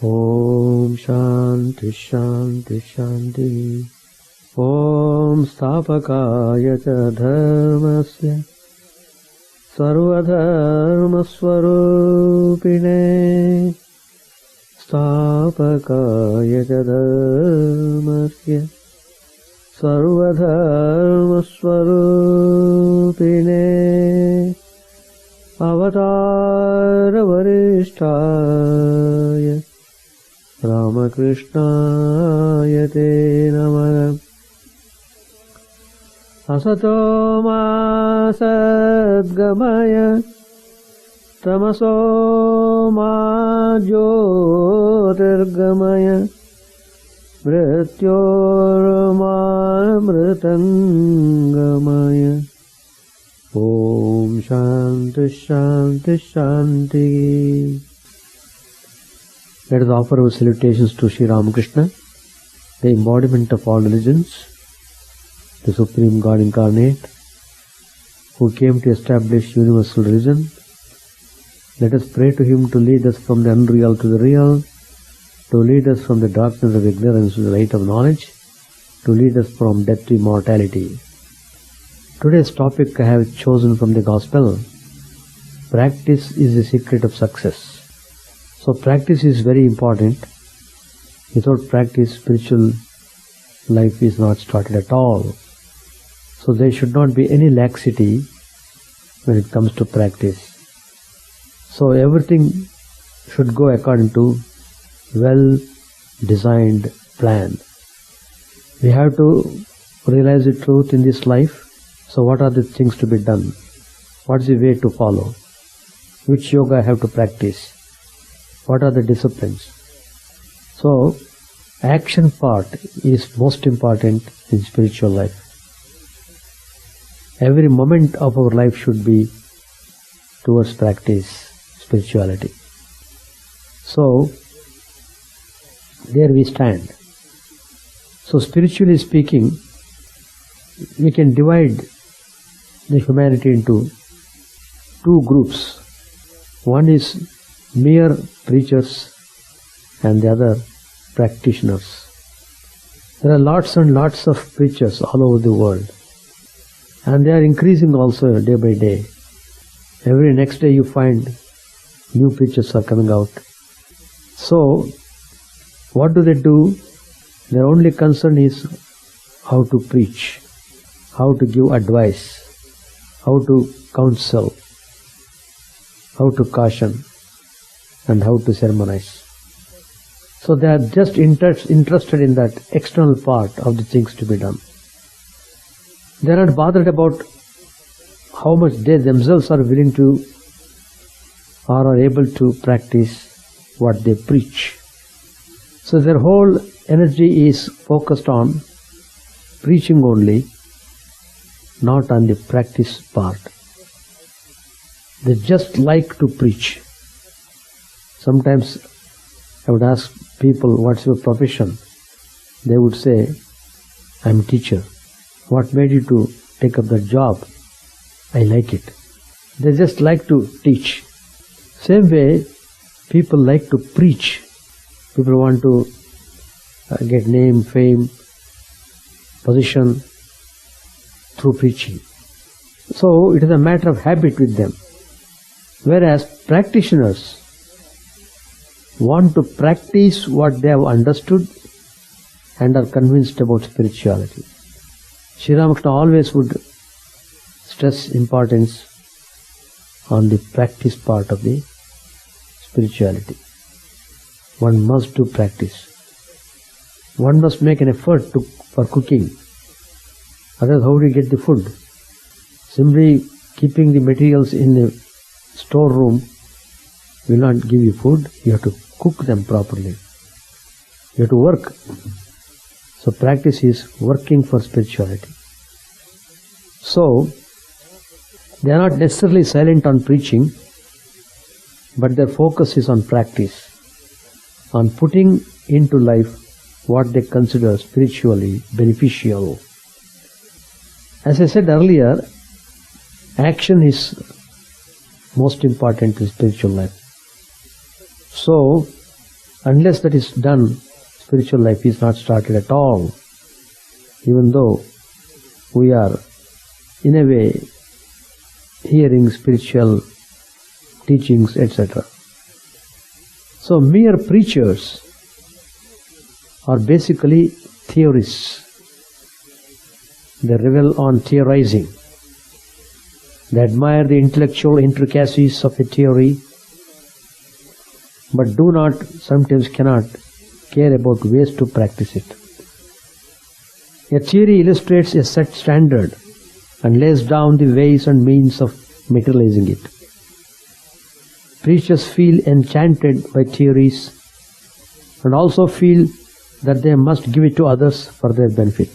Om Shanti Shanti Shanti. Om Stapakaya cha dharmasya Sarvadharma Swarupine. Stapakaya cha dharmasya Sarvadharma Swarupine. Avatara Varishtaya Ramakrishna Te Namaha. Asato ma sadgamaya tamaso ma jyotirgamaya mrityorma mritangamaya. Om Shanti Shanti Shanti. Let us offer our salutations to Sri Ramakrishna, the embodiment of all religions, the Supreme God Incarnate, who came to establish universal religion. Let us pray to Him to lead us from the unreal to the real, to lead us from the darkness of ignorance to the light of knowledge, to lead us from death to immortality. Today's topic I have chosen from the Gospel. Practice is the secret of success. So practice is very important. Without practice, spiritual life is not started at all. So there should not be any laxity when it comes to practice. So everything should go according to well-designed plan. We have to realize the truth in this life. So what are the things to be done? What is the way to follow? Which yoga I have to practice? What are the disciplines? So action part is most important in spiritual life. Every moment of our life should be towards practice, spirituality. So there we stand. So spiritually speaking, we can divide the humanity into two groups. One is mere preachers and the other practitioners. There are lots and lots of preachers all over the world, and they are increasing also day by day. Every next day you find new preachers are coming out. So what do? Their only concern is how to preach, how to give advice, how to counsel, how to caution, and how to sermonize. So they are just interested in that external part of the things to be done. They are not bothered about how much they themselves are willing to or are able to practice what they preach. So their whole energy is focused on preaching only, not on the practice part. They just like to preach. Sometimes I would ask people, what's your profession? They would say, I'm a teacher. What made you to take up that job? I like it. They just like to teach. Same way, people like to preach. People want to get name, fame, position through preaching. So it is a matter of habit with them. Whereas practitioners want to practice what they have understood and are convinced about spirituality. Sri Ramakrishna always would stress importance on the practice part of the spirituality. One must do practice. One must make an effort for cooking. Otherwise, how do you get the food? Simply keeping the materials in the storeroom will not give you food. You have to cook them properly. You have to work. So practice is working for spirituality. So they are not necessarily silent on preaching, but their focus is on practice, on putting into life what they consider spiritually beneficial. As I said earlier, action is most important in spiritual life. So Unless that is done, spiritual life is not started at all, even though we are, in a way, hearing spiritual teachings, etc. So mere preachers are basically theorists. They revel on theorizing. They admire the intellectual intricacies of a theory, but do not, sometimes cannot, care about ways to practice it. A theory illustrates a set standard and lays down the ways and means of materializing it. Preachers feel enchanted by theories and also feel that they must give it to others for their benefit.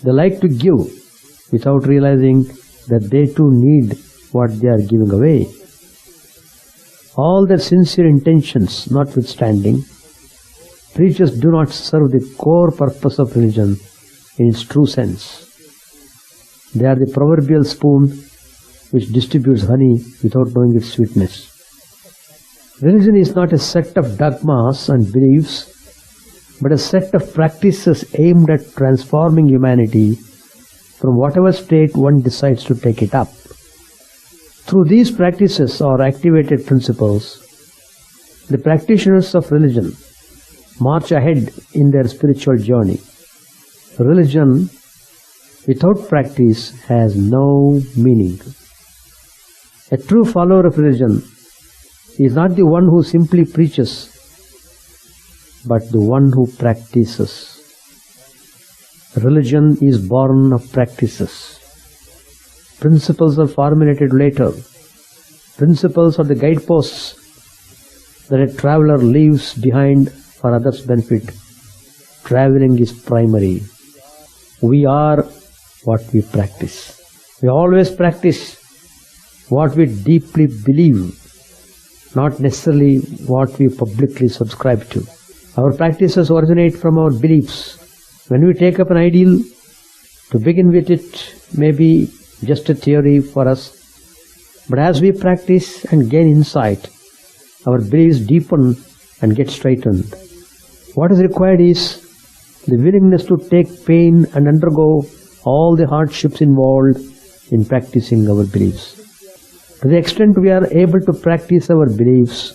They like to give without realizing that they too need what they are giving away. All their sincere intentions notwithstanding, preachers do not serve the core purpose of religion in its true sense. They are the proverbial spoon which distributes honey without knowing its sweetness. Religion is not a set of dogmas and beliefs, but a set of practices aimed at transforming humanity from whatever state one decides to take it up. Through these practices or activated principles, the practitioners of religion march ahead in their spiritual journey. Religion without practice has no meaning. A true follower of religion is not the one who simply preaches, but the one who practices. Religion is born of practices. Principles are formulated later. Principles are the guideposts that a traveler leaves behind for others' benefit. Traveling is primary. We are what we practice. We always practice what we deeply believe, not necessarily what we publicly subscribe to. Our practices originate from our beliefs. When we take up an ideal, to begin with it may be just a theory for us, but as we practice and gain insight, our beliefs deepen and get straightened. What is required is the willingness to take pain and undergo all the hardships involved in practicing our beliefs. To the extent we are able to practice our beliefs,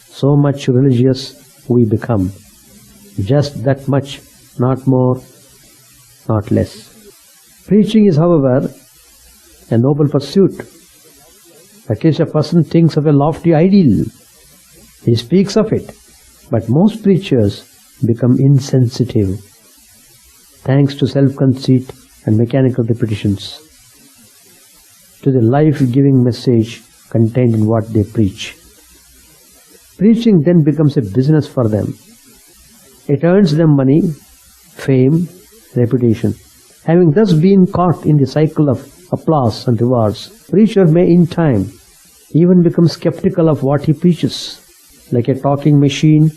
so much religious we become. Just that much, not more, not less. Preaching is, however, a noble pursuit. At least a person thinks of a lofty ideal. He speaks of it, but most preachers become insensitive, thanks to self-conceit and mechanical repetitions, to the life-giving message contained in what they preach. Preaching then becomes a business for them. It earns them money, fame, reputation. Having thus been caught in the cycle of applause and rewards, preacher may in time even become skeptical of what he preaches. Like a talking machine,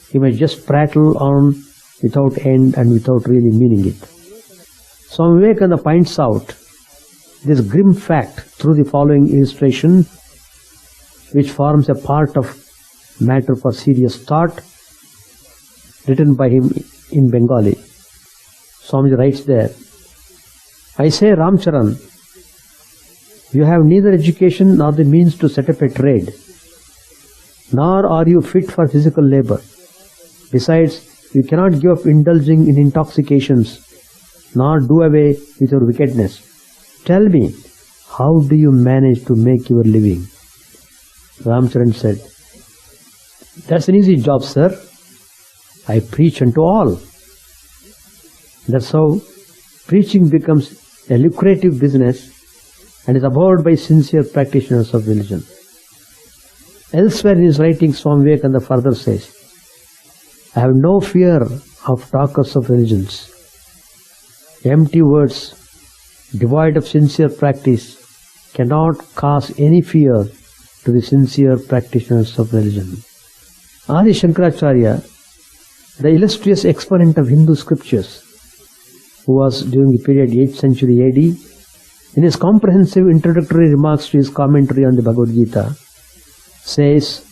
he may just prattle on without end and without really meaning it. Swami Vivekananda points out this grim fact through the following illustration, which forms a part of matter for serious thought, written by him in Bengali. Swamiji writes there, I say, Ramcharan, you have neither education nor the means to set up a trade, nor are you fit for physical labor. Besides, you cannot give up indulging in intoxications, nor do away with your wickedness. Tell me, how do you manage to make your living? Ramcharan said, that's an easy job, sir. I preach unto all. That's how preaching becomes a lucrative business and is abhorred by sincere practitioners of religion. Elsewhere in his writings, Swami Vivekananda further says, I have no fear of talkers of religions. Empty words, devoid of sincere practice, cannot cause any fear to the sincere practitioners of religion. Adi Shankaracharya, the illustrious exponent of Hindu scriptures, who was during the period 8th century AD, in his comprehensive introductory remarks to his commentary on the Bhagavad Gita, says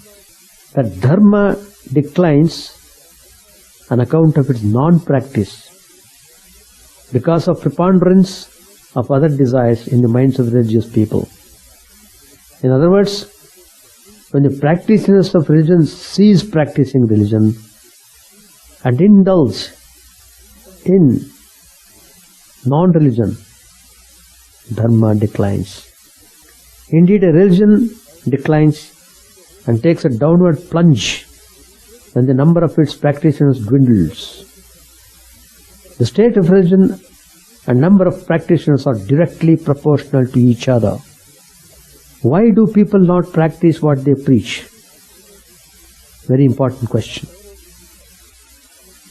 that dharma declines on account of its non-practice, because of preponderance of other desires in the minds of religious people. In other words, when the practitioners of religion cease practicing religion and indulge in non-religion, dharma declines. Indeed, a religion declines and takes a downward plunge when the number of its practitioners dwindles. The state of religion and number of practitioners are directly proportional to each other. Why do people not practice what they preach? Very important question.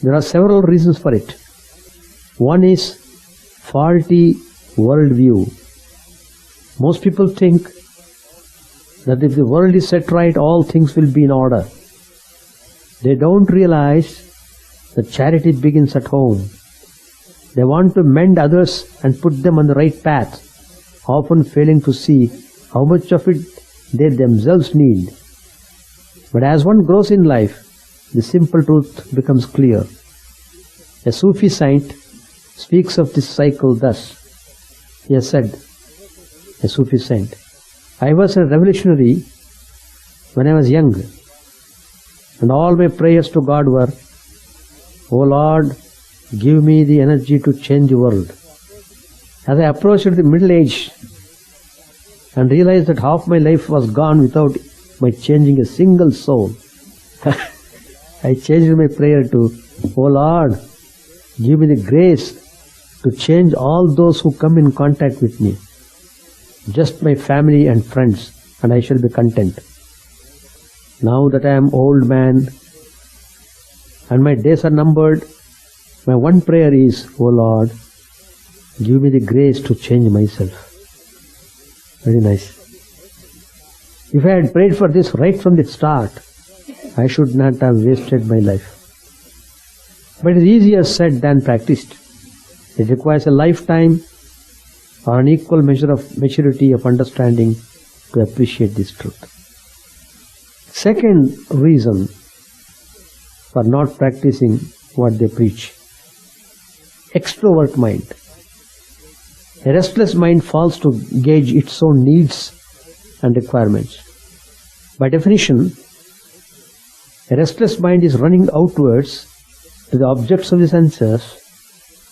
There are several reasons for it. One is faulty worldview. Most people think that if the world is set right, all things will be in order. They don't realize that charity begins at home. They want to mend others and put them on the right path, often failing to see how much of it they themselves need. But as one grows in life, the simple truth becomes clear. A Sufi saint speaks of this cycle thus. He has said, a Sufi saint, I was a revolutionary when I was young, and all my prayers to God were, O Lord, give me the energy to change the world. As I approached the middle age and realized that half my life was gone without my changing a single soul, I changed my prayer to, O Lord, give me the grace to change all those who come in contact with me, just my family and friends, and I shall be content. Now that I am old man and my days are numbered, my one prayer is, O Lord, give me the grace to change myself. Very nice. If I had prayed for this right from the start, I should not have wasted my life. But it is easier said than practiced. It requires a lifetime or an equal measure of maturity of understanding to appreciate this truth. Second reason for not practicing what they preach: extrovert mind. A restless mind falls to gauge its own needs and requirements. By definition, a restless mind is running outwards to the objects of the senses.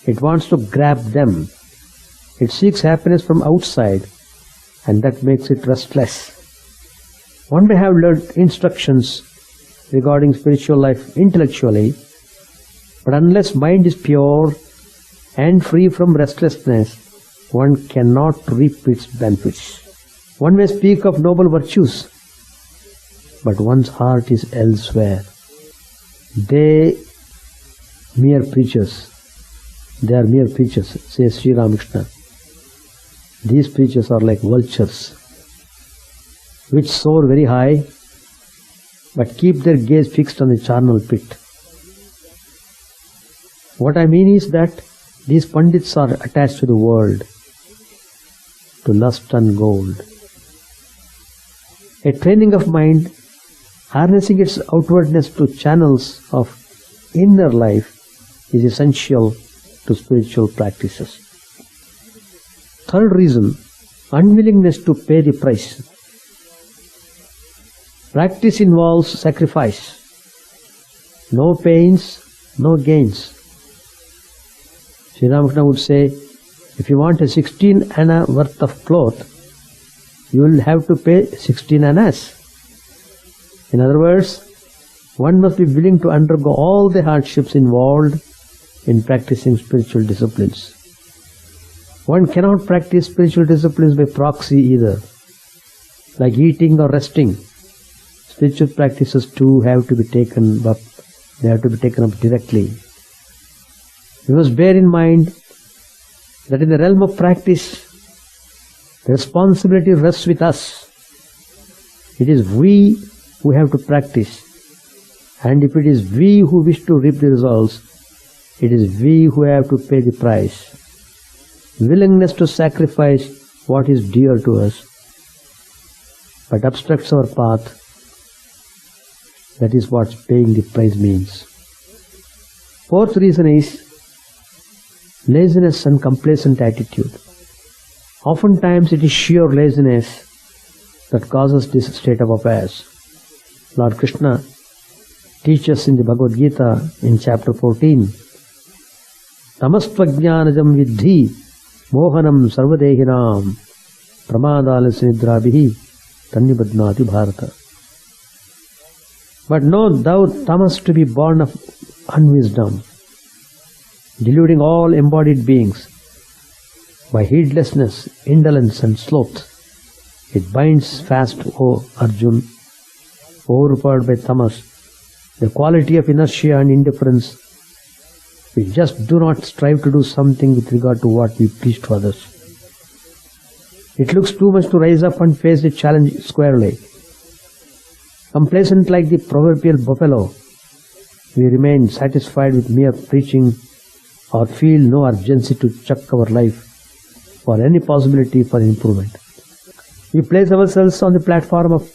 It wants to grab them. It seeks happiness from outside, and that makes it restless. One may have learned instructions regarding spiritual life intellectually, but unless mind is pure and free from restlessness, one cannot reap its benefits. One may speak of noble virtues, but one's heart is elsewhere. They are mere preachers, says Sri Ramakrishna. These preachers are like vultures, which soar very high, but keep their gaze fixed on the charnel pit. What I mean is that these pandits are attached to the world, to lust and gold. A training of mind, harnessing its outwardness to channels of inner life, is essential to spiritual practices. Third reason, unwillingness to pay the price. Practice involves sacrifice. No pains, no gains. Sri Ramakrishna would say, if you want a 16 anna worth of cloth, you will have to pay 16 annas. In other words, one must be willing to undergo all the hardships involved in practicing spiritual disciplines. One cannot practice spiritual disciplines by proxy either, like eating or resting. Spiritual practices too have to be taken up. They have to be taken up directly. We must bear in mind that in the realm of practice, the responsibility rests with us. It is we who have to practice, and if it is we who wish to reap the results, it is we who have to pay the price. Willingness to sacrifice what is dear to us but obstructs our path That is what paying the price means. Fourth reason is laziness and complacent attitude. Oftentimes it is sheer laziness that causes this state of affairs. Lord Krishna teaches in the Bhagavad Gita in chapter 14, Tamastvajnanajam vidhi mohanam sarvadehinam pramadalasinidra tannibadnati bharata. But know thou tamas to be born of unwisdom, deluding all embodied beings by heedlessness, indolence and sloth. It binds fast, O Arjun, overpowered by tamas, the quality of inertia and indifference. We just do not strive to do something with regard to what we preach to others. It looks too much to rise up and face the challenge squarely. Complacent like the proverbial buffalo, we remain satisfied with mere preaching or feel no urgency to check our life for any possibility for improvement. We place ourselves on the platform of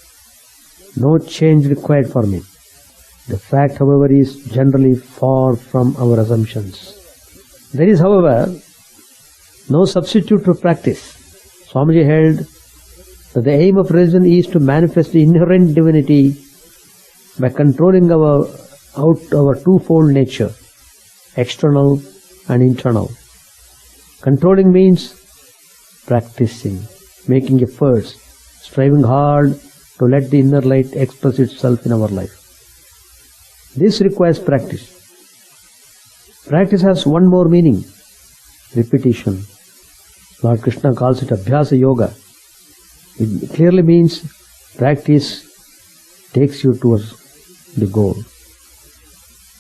no change required for me. The fact, however, is generally far from our assumptions. There is, however, no substitute for practice. Swamiji held that the aim of religion is to manifest the inherent divinity by controlling our twofold nature, external and internal. Controlling means practicing, making efforts, striving hard to let the inner light express itself in our life. This requires practice. Practice has one more meaning, repetition. Lord Krishna calls it Abhyasa Yoga. It clearly means practice takes you towards the goal.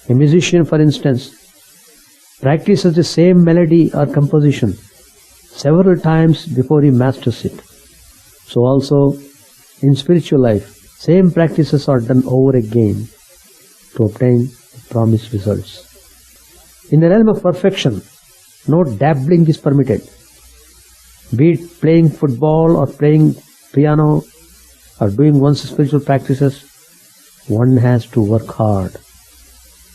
A musician, for instance, practices the same melody or composition several times before he masters it. So also in spiritual life, same practices are done over again to obtain the promised results. In the realm of perfection, no dabbling is permitted. Be it playing football or playing piano or doing one's spiritual practices, one has to work hard.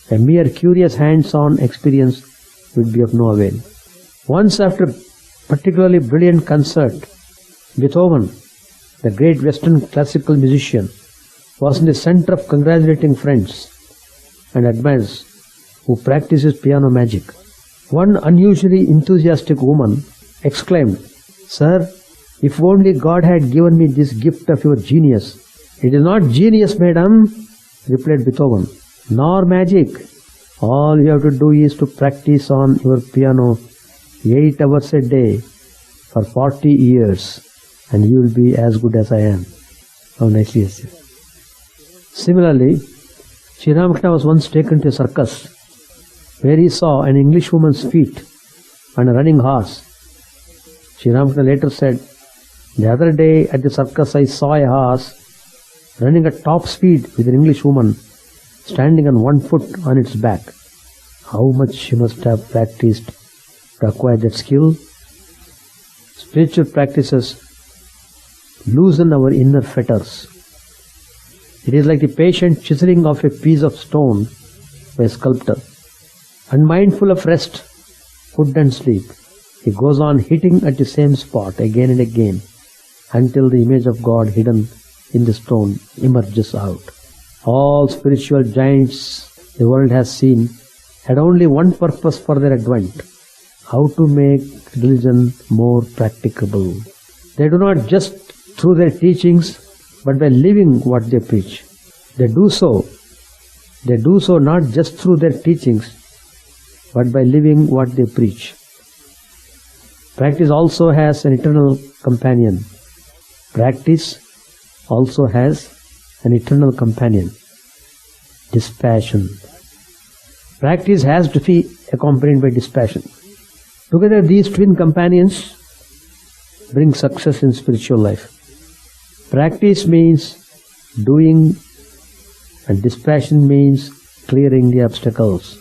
A mere curious hands-on experience would be of no avail. Once after a particularly brilliant concert, Beethoven, the great Western classical musician, was in the center of congratulating friends and admirers who practices piano magic. One unusually enthusiastic woman exclaimed, "Sir, if only God had given me this gift of your genius." "It is not genius, madam," replied Beethoven, "nor magic. All you have to do is to practice on your piano 8 hours a day for 40 years and you will be as good as I am." How nicely is it? Similarly, Sri Ramakrishna was once taken to a circus where he saw an English woman's feet and a running horse. Sri Ramakrishna later said, "The other day at the circus I saw a horse running at top speed with an English woman standing on one foot on its back. How much she must have practiced to acquire that skill." Spiritual practices loosen our inner fetters. It is like the patient chiseling of a piece of stone by a sculptor. Unmindful of rest, food and sleep, he goes on hitting at the same spot again and again until the image of God hidden in the stone emerges out. All spiritual giants the world has seen had only one purpose for their advent: how to make religion more practicable. They do not just through their teachings, but by living what they preach. They do so not just through their teachings, but by living what they preach. Practice also has an eternal companion. Dispassion. Practice has to be accompanied by dispassion. Together these twin companions bring success in spiritual life. Practice means doing and dispassion means clearing the obstacles.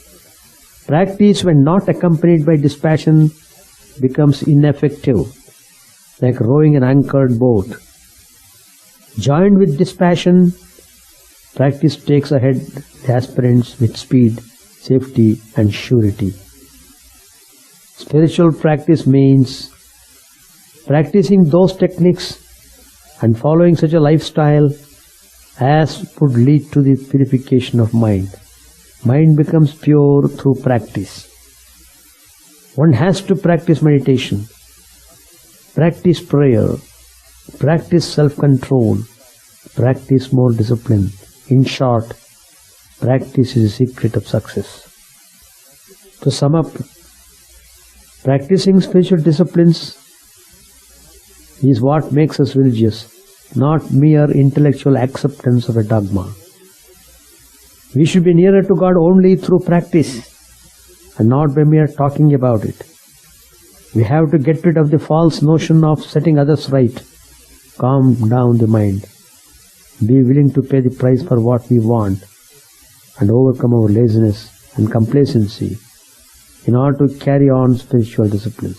Practice, when not accompanied by dispassion, becomes ineffective, like rowing an anchored boat. Joined with dispassion, Practice takes ahead the aspirants with speed, safety and surety. Spiritual practice means practicing those techniques and following such a lifestyle as would lead to the purification of mind. Mind becomes pure through practice. One has to practice meditation, practice prayer, practice self-control, practice more discipline. In short, practice is the secret of success. To sum up, practicing spiritual disciplines is what makes us religious, not mere intellectual acceptance of a dogma. We should be nearer to God only through practice and not by mere talking about it. We have to get rid of the false notion of setting others right, calm down the mind, be willing to pay the price for what we want and overcome our laziness and complacency in order to carry on spiritual disciplines.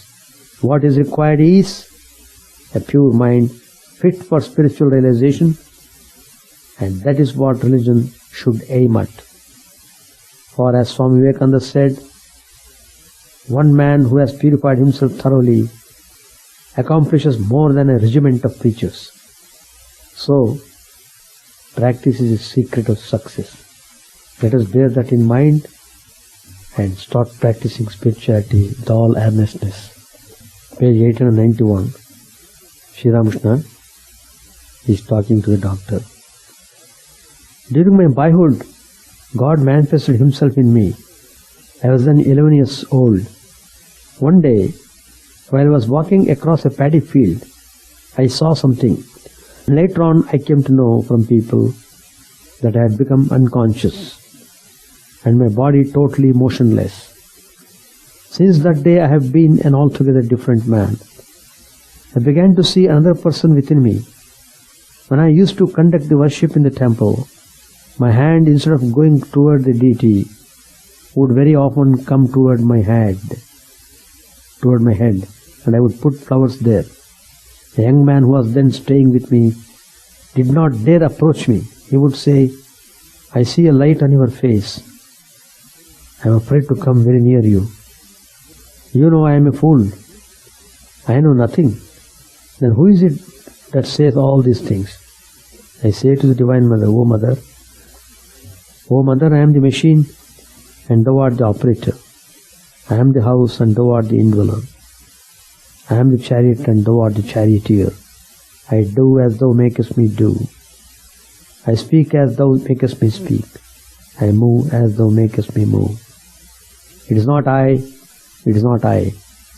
What is required is a pure mind fit for spiritual realization, and that is what religion should aim at. For as Swami Vivekananda said, one man who has purified himself thoroughly accomplishes more than a regiment of preachers. So, practice is the secret of success. Let us bear that in mind and start practicing spirituality with all earnestness. Page 891. Sri Ramakrishna is talking to the doctor. During my boyhood, God manifested Himself in me. I was then 11 years old. One day, while I was walking across a paddy field, I saw something. Later on, I came to know from people that I had become unconscious and my body totally motionless. Since that day, I have been an altogether different man. I began to see another person within me. When I used to conduct the worship in the temple, my hand, instead of going toward the deity, would very often come toward my head, and I would put flowers there. A young man who was then staying with me did not dare approach me. He would say, "I see a light on your face. I am afraid to come very near you. You know I am a fool. I know nothing. Then who is it that says all these things?" I say to the Divine Mother, "O Mother, I am the machine and thou art the operator. I am the house and thou art the indweller. I am the chariot and thou art the charioteer. I do as thou makest me do. I speak as thou makest me speak. I move as thou makest me move. It is not I, it is not I.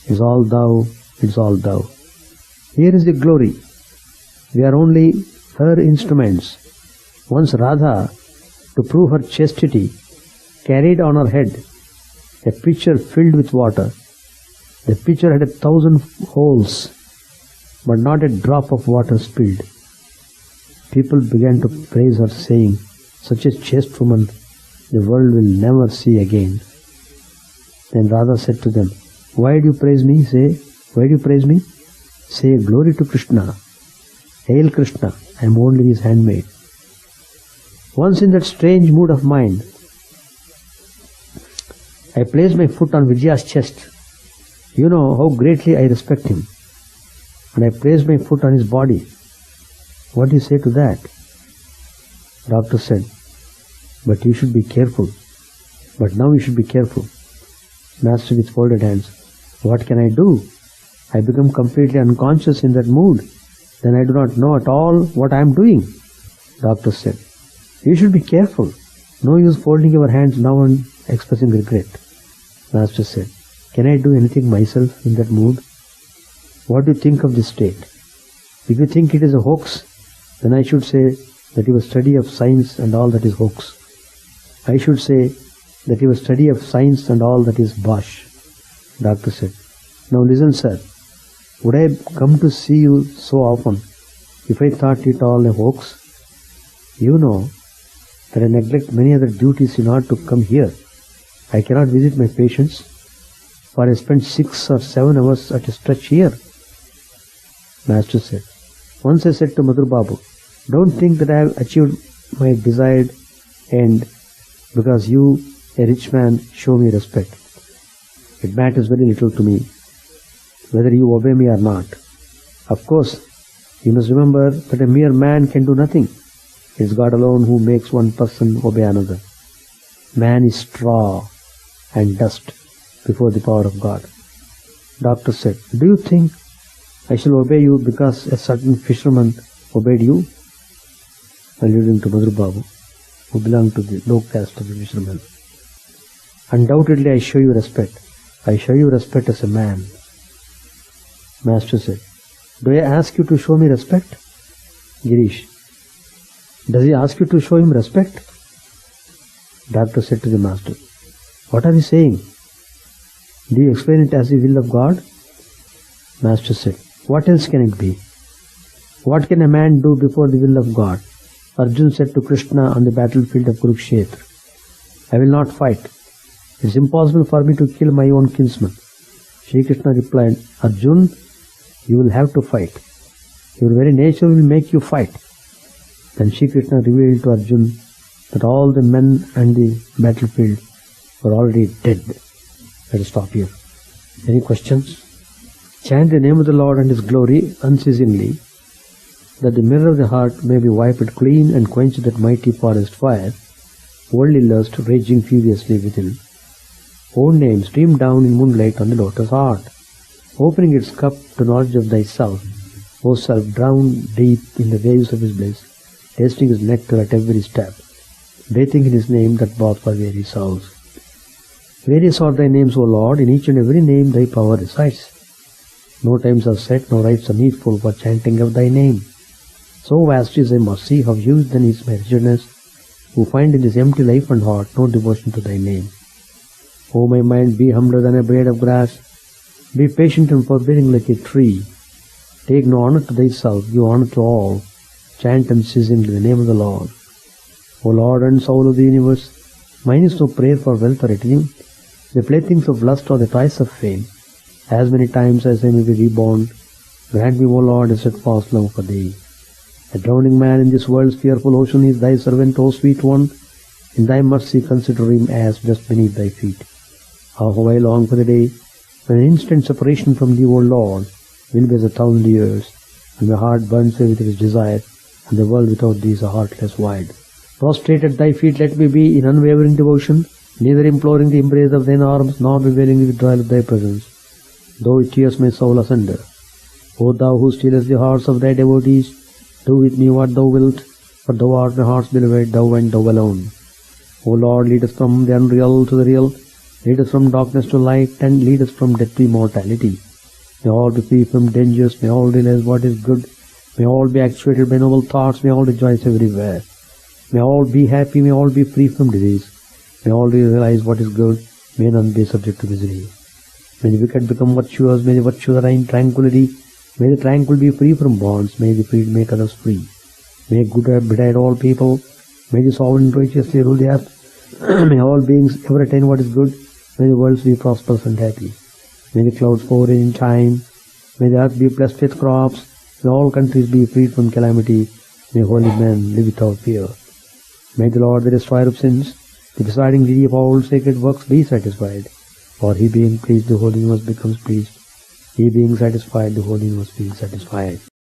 It is all thou, it is all thou. Here is the glory. We are only her instruments. Once Radha, to prove her chastity, carried on her head a pitcher filled with water. The pitcher had 1,000 holes, but not a drop of water spilled. People began to praise her, saying, "Such a chaste woman the world will never see again." Then Radha said to them, "Why do you praise me? Why do you praise me? Say, glory to Krishna. Hail Krishna, I am only his handmaid." Once in that strange mood of mind, I placed my foot on Vijaya's chest. You know how greatly I respect him. And I placed my foot on his body. What do you say to that? Doctor said, "But you should be careful. But now you should be careful." Master with folded hands, "What can I do? I become completely unconscious in that mood. Then I do not know at all what I am doing." Doctor said, "You should be careful. No use folding your hands now and expressing regret." Master said, "Can I do anything myself in that mood? What do you think of this state? If you think it is a hoax, then I should say that your study of science and all that is hoax. I should say that your study of science and all that is bosh." Doctor said, "Now listen, sir. Would I come to see you so often if I thought it all a hoax? You know that I neglect many other duties in order to come here. I cannot visit my patients, for I spend 6 or 7 hours at a stretch here." Master said, "Once I said to Madhur Babu, 'Don't think that I have achieved my desired end, because you, a rich man, show me respect. It matters very little to me whether you obey me or not. Of course, you must remember that a mere man can do nothing. It is God alone who makes one person obey another. Man is straw and dust before the power of God. Doctor said, do you think I shall obey you because a certain fisherman obeyed you? Alluding to Madhur Babu, who belonged to the low caste of the fishermen. Undoubtedly I show you respect. I show you respect as a man. Master said, do I ask you to show me respect? Girish, does he ask you to show him respect? Doctor said to the master, what are you saying? Do you explain it as the will of God? Master said, what else can it be? What can a man do before the will of God? Arjuna said to Krishna on the battlefield of Kurukshetra, I will not fight. It is impossible for me to kill my own kinsman. Shri Krishna replied, Arjuna, you will have to fight. Your very nature will make you fight. Then Shri Krishna revealed to Arjuna that all the men on the battlefield were already dead. Let us stop here. Any questions? Chant the name of the Lord and His glory unceasingly, that the mirror of the heart may be wiped clean and quench that mighty forest fire, worldly lust raging furiously within. Own name streamed down in moonlight on the lotus heart, opening its cup to knowledge of thyself, O self drowned deep in the waves of His bliss, tasting His nectar at every step, bathing in His name that bath for weary souls. Various are thy names, O Lord, in each and every name thy power resides. No times are set, no rites are needful for chanting of thy name. So vast is thy mercy, how huge then is my wretchedness, who find in this empty life and heart no devotion to thy name. O my mind, be humbler than a blade of grass, be patient and forbearing like a tree. Take no honor to thyself, give honor to all. Chant unceasingly the name of the Lord. O Lord and soul of the universe, mine is no prayer for wealth or retinue. The playthings of lust or the toys of fame. As many times as I may be reborn, grant me, O Lord, a steadfast love for thee. A drowning man in this world's fearful ocean is thy servant, O sweet one. In thy mercy consider him as dust beneath thy feet. How I long for the day when an instant separation from thee, O Lord, will be as 1,000 years, and my heart burns with its desire, and the world without thee is a heartless void. Prostrate at thy feet let me be in unwavering devotion, neither imploring the embrace of thine arms, nor bewailing the withdrawal of thy presence, though it tears my soul asunder. O thou who stealest the hearts of thy devotees, do with me what thou wilt, for thou art my heart's beloved, thou and thou alone. O Lord, lead us from the unreal to the real, lead us from darkness to light, and lead us from death to immortality. May all be free from dangers, may all realize what is good, may all be actuated by noble thoughts, may all rejoice everywhere. May all be happy, may all be free from disease, may all realize what is good, may none be subject to misery. May the wicked become virtuous, may the virtuous reign tranquility, may the tranquil be free from bonds, may the freed make others free. May good betide all people, may the sovereign righteously rule the earth, may all beings ever attain what is good, may the worlds be prosperous and happy. May the clouds pour in time, may the earth be blessed with crops, may all countries be freed from calamity, may holy men live without fear. May the Lord, the destroyer of sins, the presiding deity of all sacred works, be satisfied. For He being pleased, the Holy Universe becomes pleased. He being satisfied, the Holy Universe being satisfied.